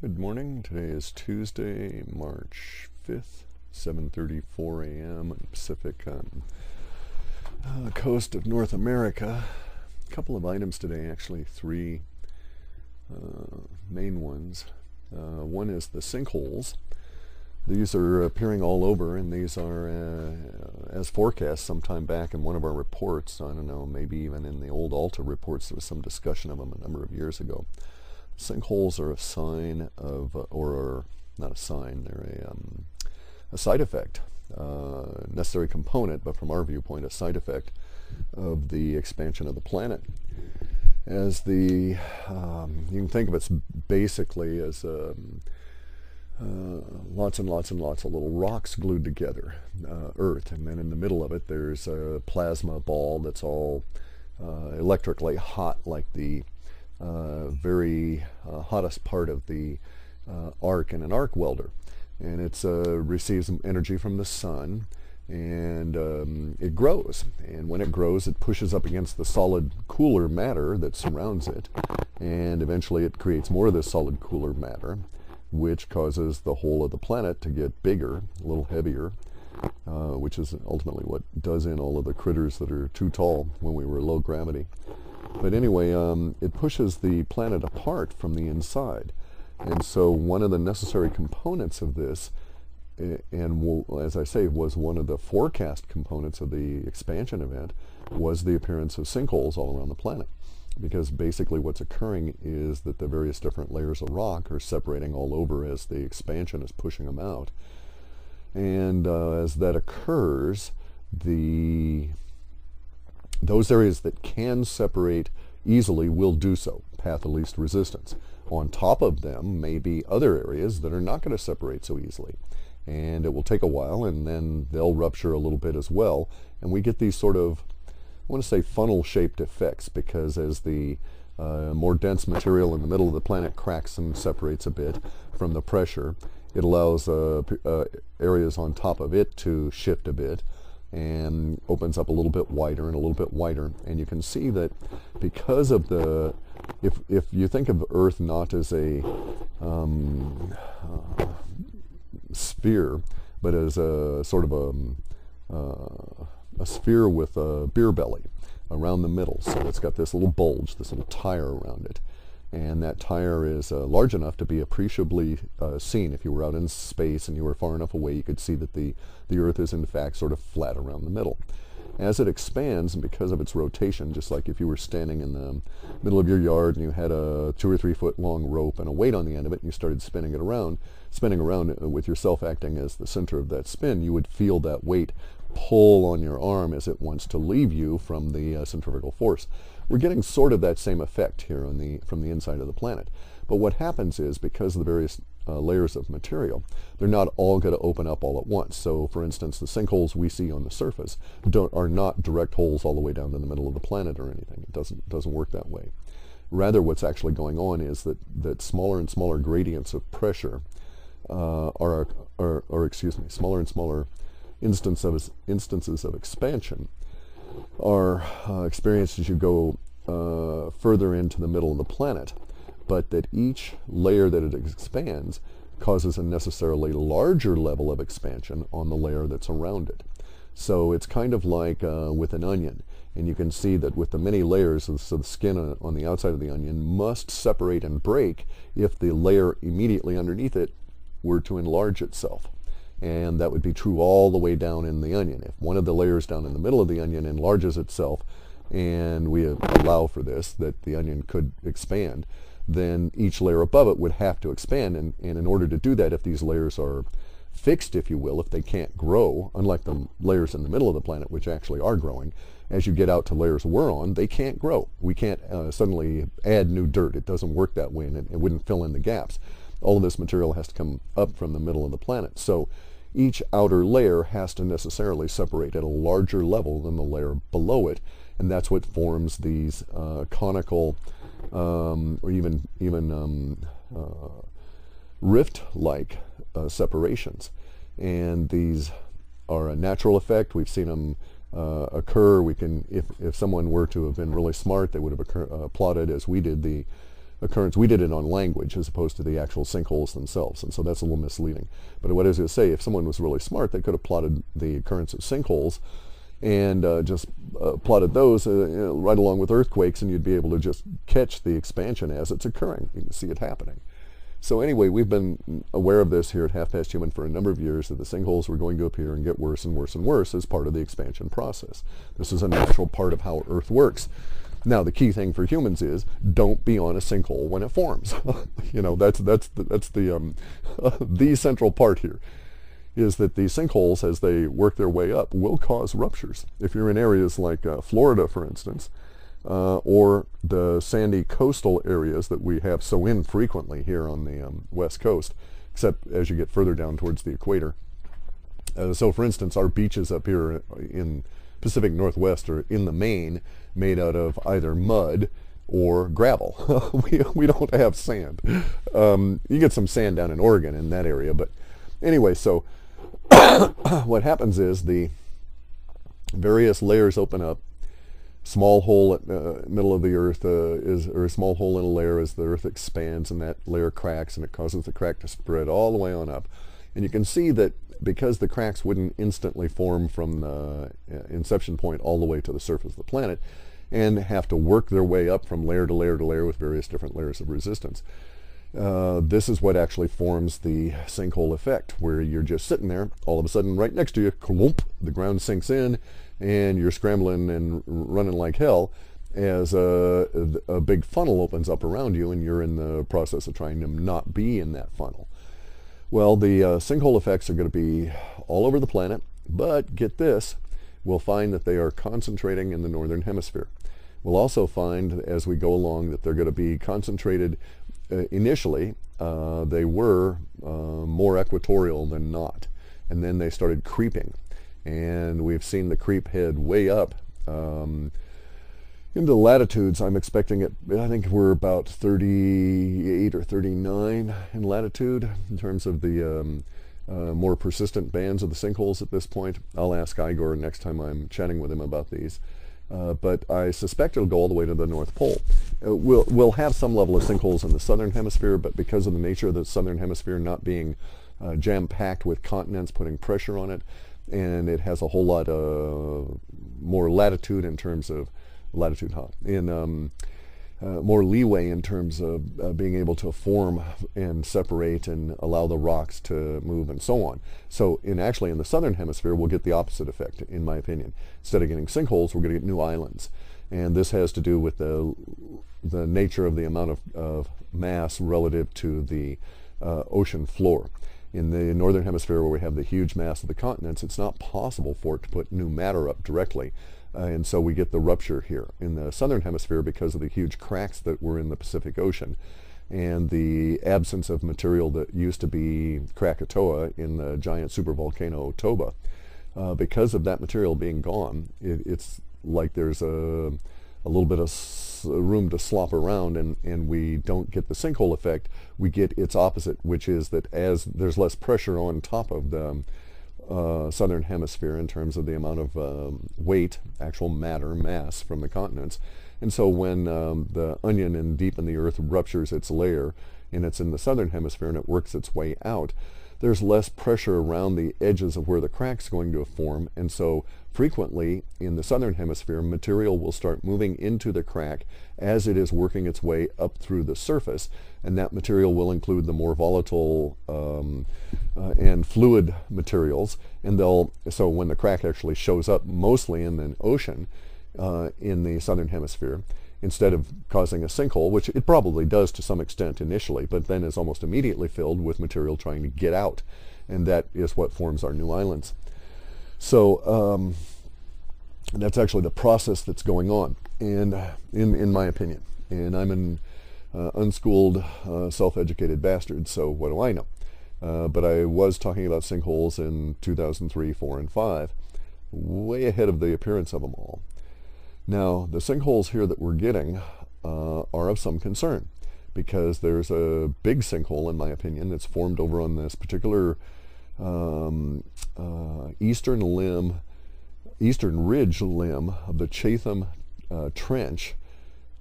Good morning. Today is Tuesday, March 5th, 7:34 a.m. on the Pacific coast of North America. A couple of items today, actually three main ones. One is the sinkholes. These are appearing all over, and these are, as forecast sometime back in one of our reports. I don't know, maybe even in the old Alta reports, there was some discussion of them a number of years ago. Sinkholes are a sign of, or not a sign, they're a side effect, necessary component, but from our viewpoint, a side effect of the expansion of the planet. As the, you can think of it basically as lots and lots and lots of little rocks glued together, Earth, and then in the middle of it there's a plasma ball that's all electrically hot, like the very hottest part of the arc in an arc welder, and it receives energy from the sun, and it grows, and when it grows it pushes up against the solid cooler matter that surrounds it, and eventually it creates more of this solid cooler matter, which causes the whole of the planet to get bigger, a little heavier, which is ultimately what does in all of the critters that are too tall when we were low gravity. But anyway, it pushes the planet apart from the inside. And so one of the necessary components of this, and as I say, was one of the forecast components of the expansion event, was the appearance of sinkholes all around the planet. Because basically what's occurring is that the various different layers of rock are separating all over as the expansion is pushing them out. And as that occurs, those areas that can separate easily will do so, path of least resistance. On top of them may be other areas that are not going to separate so easily, and it will take a while, and then they'll rupture a little bit as well, and we get these sort of, I want to say, funnel-shaped effects, because as the more dense material in the middle of the planet cracks and separates a bit from the pressure, it allows areas on top of it to shift a bit, and opens up a little bit wider and a little bit wider. And you can see that because of the, if you think of Earth not as a sphere, but as a sort of a sphere with a beer belly around the middle. So it's got this little bulge, this little tire around it. And that tire is large enough to be appreciably seen. If you were out in space and you were far enough away, you could see that the Earth is in fact sort of flat around the middle. As it expands, and because of its rotation, just like if you were standing in the middle of your yard and you had a 2 or 3 foot long rope and a weight on the end of it, and you started spinning around with yourself acting as the center of that spin, you would feel that weight pull on your arm as it wants to leave you from the centrifugal force. We're getting sort of that same effect here from the inside of the planet. But what happens is, because of the various layers of material, they're not all going to open up all at once. So, for instance, the sinkholes we see on the surface are not direct holes all the way down to the middle of the planet or anything. It doesn't work that way. Rather, what's actually going on is that smaller and smaller gradients of pressure smaller and smaller instances of expansion are experienced as you go further into the middle of the planet, but that each layer that it expands causes a necessarily larger level of expansion on the layer that's around it. So it's kind of like with an onion, and you can see that with the many layers, so the skin on the outside of the onion must separate and break if the layer immediately underneath it were to enlarge itself. And that would be true all the way down in the onion. If one of the layers down in the middle of the onion enlarges itself, and we allow for this, that the onion could expand, then each layer above it would have to expand. And in order to do that, if these layers are fixed, if you will, if they can't grow, unlike the layers in the middle of the planet, which actually are growing, as you get out to layers we're on, they can't grow. We can't suddenly add new dirt. It doesn't work that way, and it wouldn't fill in the gaps. All of this material has to come up from the middle of the planet. So each outer layer has to necessarily separate at a larger level than the layer below it, and that's what forms these conical or even rift-like separations. And these are a natural effect. We've seen them occur. We can, if someone were to have been really smart, they would have plotted, as we did, the occurrence. We did it on language as opposed to the actual sinkholes themselves, and so that's a little misleading. But what I was going to say, if someone was really smart, they could have plotted the occurrence of sinkholes and just plotted those right along with earthquakes, and you'd be able to just catch the expansion as it's occurring. You can see it happening. So anyway, we've been aware of this here at Half Past Human for a number of years, that the sinkholes were going to appear and get worse and worse and worse as part of the expansion process. This is a natural part of how Earth works. Now, the key thing for humans is don't be on a sinkhole when it forms. You know, that's the the central part here, is that these sinkholes, as they work their way up, will cause ruptures. If you're in areas like Florida, for instance, or the sandy coastal areas that we have so infrequently here on the west coast, except as you get further down towards the equator. So for instance, our beaches up here in Pacific Northwest are in the main made out of either mud or gravel. we don't have sand. You get some sand down in Oregon in that area, but anyway, so what happens is the various layers open up. Small hole at the middle of the earth or a small hole in a layer as the earth expands, and that layer cracks, and it causes the crack to spread all the way on up. And you can see that because the cracks wouldn't instantly form from the inception point all the way to the surface of the planet, and have to work their way up from layer to layer to layer with various different layers of resistance. This is what actually forms the sinkhole effect, where you're just sitting there, all of a sudden right next to you, clump, the ground sinks in, and you're scrambling and running like hell as a big funnel opens up around you, and you're in the process of trying to not be in that funnel. Well, the sinkhole effects are going to be all over the planet, but get this, we'll find that they are concentrating in the northern hemisphere. We'll also find as we go along that they're going to be concentrated initially. They were more equatorial than not, and then they started creeping. And we've seen the creep head way up into latitudes. I'm expecting it, I think we're about 38 or 39 in latitude in terms of the more persistent bands of the sinkholes at this point. I'll ask Igor next time I'm chatting with him about these. But I suspect it'll go all the way to the North Pole. We'll have some level of sinkholes in the southern hemisphere, but because of the nature of the southern hemisphere not being jam-packed with continents putting pressure on it, and it has a whole lot more latitude in terms of more leeway in terms of being able to form and separate and allow the rocks to move and so on. So actually in the southern hemisphere we'll get the opposite effect, in my opinion. Instead of getting sinkholes, we're going to get new islands, and this has to do with the nature of the amount of mass relative to the ocean floor. In the northern hemisphere, where we have the huge mass of the continents, it's not possible for it to put new matter up directly, and so we get the rupture here. In the southern hemisphere, because of the huge cracks that were in the Pacific Ocean and the absence of material that used to be Krakatoa in the giant supervolcano Toba, because of that material being gone, it's like there's a little bit of room to slop around, and we don't get the sinkhole effect. We get its opposite, which is that as there's less pressure on top of the southern hemisphere in terms of the amount of weight, actual mass from the continents, and so when the onion and deep in the earth ruptures its layer, and it's in the southern hemisphere and it works its way out, there's less pressure around the edges of where the crack's going to form, and so frequently in the southern hemisphere material will start moving into the crack as it is working its way up through the surface, and that material will include the more volatile and fluid materials, and so when the crack actually shows up mostly in the ocean in the southern hemisphere, instead of causing a sinkhole, which it probably does to some extent initially, but then is almost immediately filled with material trying to get out, and that is what forms our new islands. So that's actually the process that's going on, and in my opinion, and I'm an unschooled, self-educated bastard, so what do I know? But I was talking about sinkholes in 2003, 4, and 5, way ahead of the appearance of them all. Now, the sinkholes here that we're getting are of some concern, because there's a big sinkhole, in my opinion, that's formed over on this particular eastern ridge limb of the Chatham Trench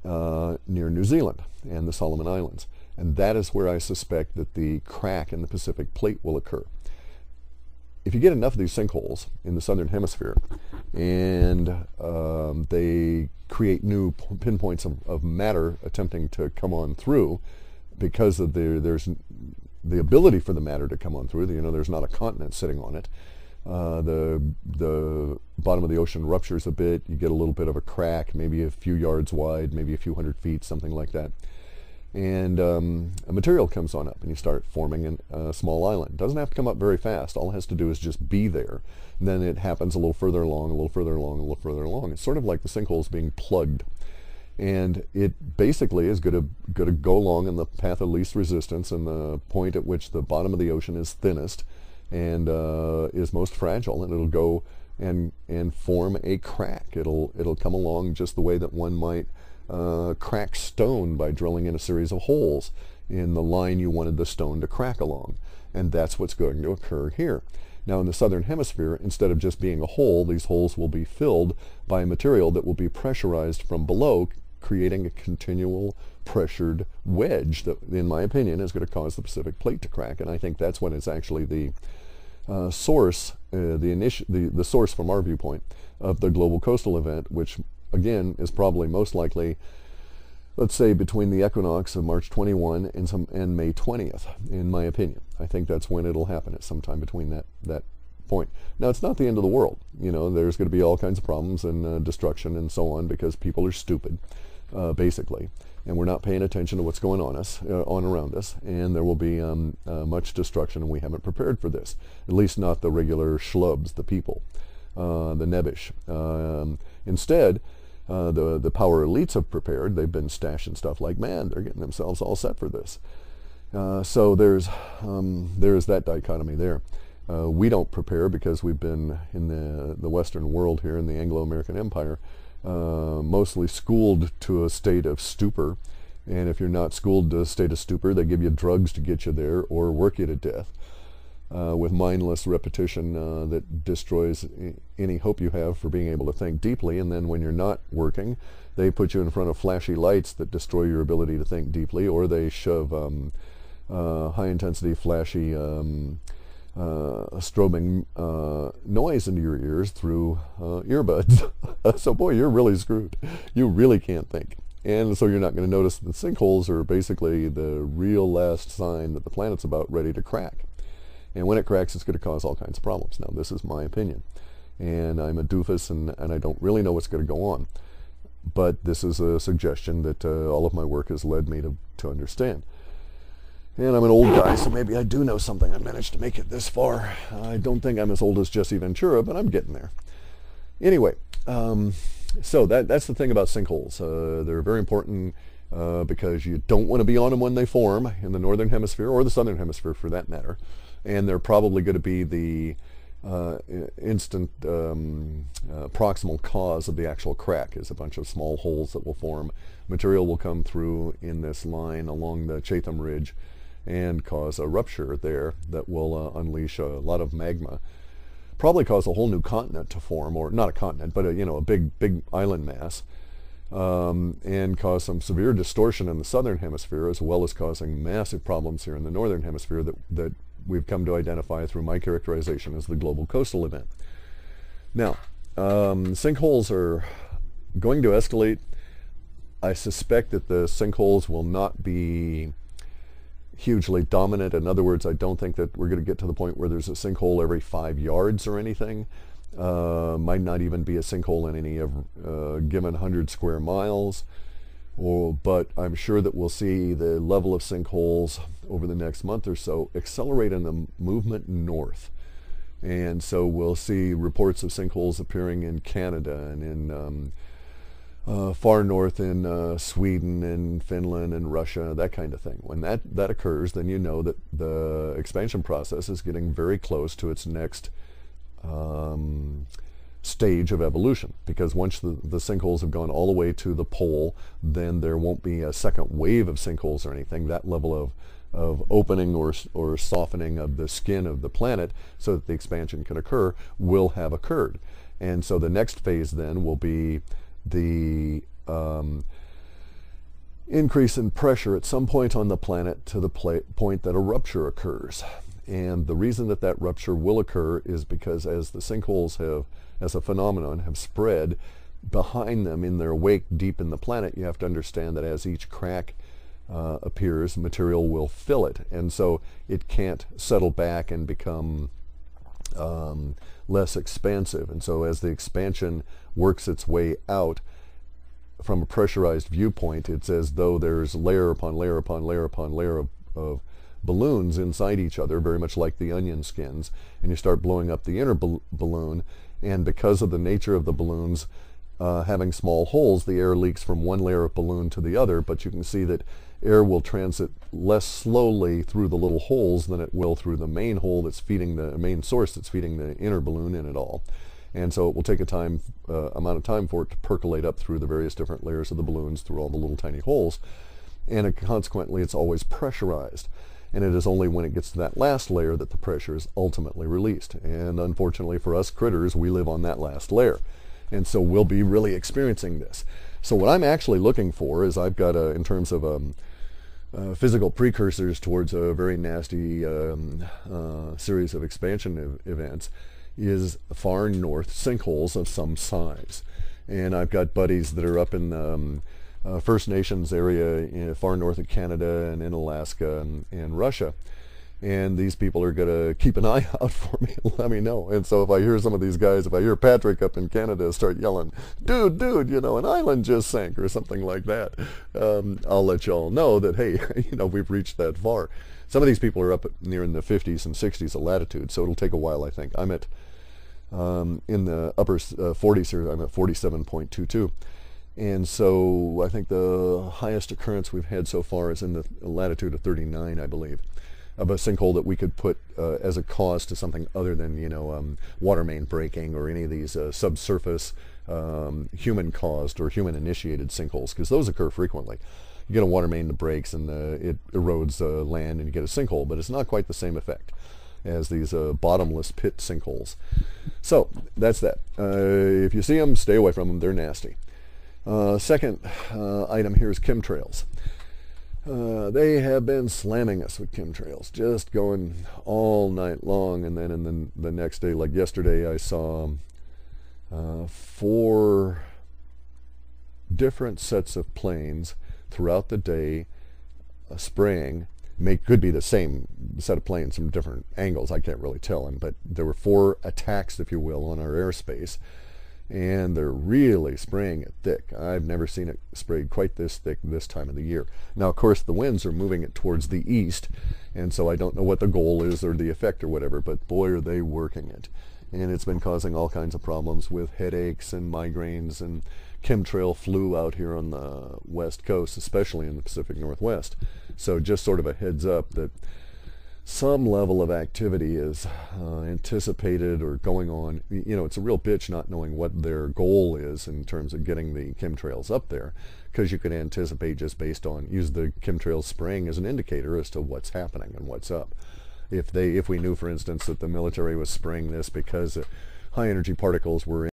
near New Zealand and the Solomon Islands. And that is where I suspect that the crack in the Pacific plate will occur. If you get enough of these sinkholes in the southern hemisphere and they create new pinpoints of matter attempting to come on through, because of there's the ability for the matter to come on through, there's not a continent sitting on it. The bottom of the ocean ruptures a bit, you get a little bit of a crack, maybe a few yards wide, maybe a few hundred feet, something like that. And a material comes on up and you start forming a small island. It doesn't have to come up very fast. All it has to do is just be there. And then it happens a little further along, a little further along, a little further along. It's sort of like the sinkholes being plugged. And it basically is going to go along in the path of least resistance and the point at which the bottom of the ocean is thinnest and is most fragile, and it'll go and form a crack. It'll come along just the way that one might crack stone by drilling in a series of holes in the line you wanted the stone to crack along. And that's what's going to occur here. Now in the southern hemisphere, instead of just being a hole, these holes will be filled by a material that will be pressurized from below, creating a continual pressured wedge that, in my opinion, is going to cause the Pacific plate to crack. And I think that's what is actually the source, the source from our viewpoint of the global coastal event, which again is probably most likely, let's say, between the equinox of March 21 and May 20th, in my opinion. I think that's when it'll happen, at some time between that point. Now, it's not the end of the world. There's going to be all kinds of problems and destruction and so on, because people are stupid, basically, and we're not paying attention to what's going on around us, and there will be much destruction, and we haven't prepared for this, at least not the regular schlubs, the people, the nebbish. Instead, the power elites have prepared. They've been stashing stuff like, man, they're getting themselves all set for this. So there's that dichotomy there. We don't prepare because we've been in the Western world here, in the Anglo-American Empire, mostly schooled to a state of stupor. And if you're not schooled to a state of stupor, they give you drugs to get you there or work you to death with mindless repetition that destroys any hope you have for being able to think deeply. And then when you're not working, they put you in front of flashy lights that destroy your ability to think deeply, or they shove high-intensity, flashy strobing noise into your ears through earbuds. So boy, you're really screwed. You really can't think. And so you're not going to notice the sinkholes are basically the real last sign that the planet's about ready to crack. And when it cracks, it's going to cause all kinds of problems. Now, this is my opinion. And I'm a doofus, and I don't really know what's going to go on. But this is a suggestion that all of my work has led me to understand. And I'm an old guy, so maybe I do know something. I managed to make it this far. I don't think I'm as old as Jesse Ventura, but I'm getting there. Anyway, so that's the thing about sinkholes. They're very important because you don't want to be on them when they form in the northern hemisphere, or the southern hemisphere for that matter. And they're probably going to be the instant proximal cause of the actual crack, is a bunch of small holes that will form. Material will come through in this line along the Chatham Ridge and cause a rupture there that will unleash a lot of magma. Probably cause a whole new continent to form, or not a continent, but a big island mass, and cause some severe distortion in the southern hemisphere, as well as causing massive problems here in the northern hemisphere that we've come to identify through my characterization as the global coastal event. Now, sinkholes are going to escalate. I suspect that the sinkholes will not be hugely dominant. In other words, I don't think that we're going to get to the point where there's a sinkhole every 5 yards or anything. Might not even be a sinkhole in any given 100 square miles. But I'm sure that we'll see the level of sinkholes over the next month or so accelerate in the movement north. And so we'll see reports of sinkholes appearing in Canada and in far north in Sweden and Finland and Russia, that kind of thing. When that occurs, then you know that the expansion process is getting very close to its next stage of evolution, because once the sinkholes have gone all the way to the pole, then there won't be a second wave of sinkholes or anything. That level of opening or softening of the skin of the planet so that the expansion can occur will have occurred. And so the next phase then will be the increase in pressure at some point on the planet to the point that a rupture occurs. And the reason that that rupture will occur is because as the sinkholes have, as a phenomenon, have spread behind them in their wake deep in the planet, you have to understand that as each crack appears, material will fill it. And so it can't settle back and become less expansive. And so as the expansion works its way out, from a pressurized viewpoint, it's as though there's layer upon layer upon layer upon layer of balloons inside each other, very much like the onion skins, and you start blowing up the inner balloon, and because of the nature of the balloons having small holes, the air leaks from one layer of balloon to the other, but you can see that air will transit less slowly through the little holes than it will through the main hole that's feeding the main source that's feeding the inner balloon in it all. And so it will take a amount of time for it to percolate up through the various different layers of the balloons, through all the little tiny holes, and consequently it's always pressurized. And it is only when it gets to that last layer that the pressure is ultimately released. And unfortunately for us critters, we live on that last layer. And so we'll be really experiencing this. So what I'm actually looking for is, I've got, in terms of physical precursors towards a very nasty series of expansion events, is far north sinkholes of some size. And I've got buddies that are up in the First Nations area far north of Canada and in Alaska and Russia. And these people are going to keep an eye out for me and let me know. And so if I hear some of these guys, if I hear Patrick up in Canada start yelling, dude, you know, an island just sank or something like that, I'll let y'all know that, hey, you know, we've reached that far. Some of these people are up near in the 50s and 60s of latitude, so it'll take a while, I think. I'm at, in the upper 40s here, I'm at 47.22. And so I think the highest occurrence we've had so far is in the latitude of 39, I believe, of a sinkhole that we could put as a cause to something other than, you know, water main breaking or any of these subsurface human-caused or human-initiated sinkholes, because those occur frequently. You get a water main that breaks and it erodes land and you get a sinkhole, but it's not quite the same effect as these bottomless pit sinkholes. So that's that. If you see them, stay away from them. They're nasty. Second item here is chemtrails. They have been slamming us with chemtrails, just going all night long, and then in the next day, like yesterday, I saw 4 different sets of planes throughout the day spraying. Could be the same set of planes from different angles, I can't really tell, but there were 4 attacks, if you will, on our airspace, and they're really spraying it thick. I've never seen it sprayed quite this thick this time of the year. Now, of course, the winds are moving it towards the east, and so I don't know what the goal is or the effect or whatever, but boy, are they working it. And it's been causing all kinds of problems with headaches and migraines and chemtrail flu out here on the west coast, especially in the Pacific Northwest. So just sort of a heads up that some level of activity is anticipated or going on. You know, it's a real bitch not knowing what their goal is in terms of getting the chemtrails up there, because you can anticipate just based on, use the chemtrail spraying as an indicator as to what's happening and what's up. If we knew, for instance, that the military was spraying this because high energy particles were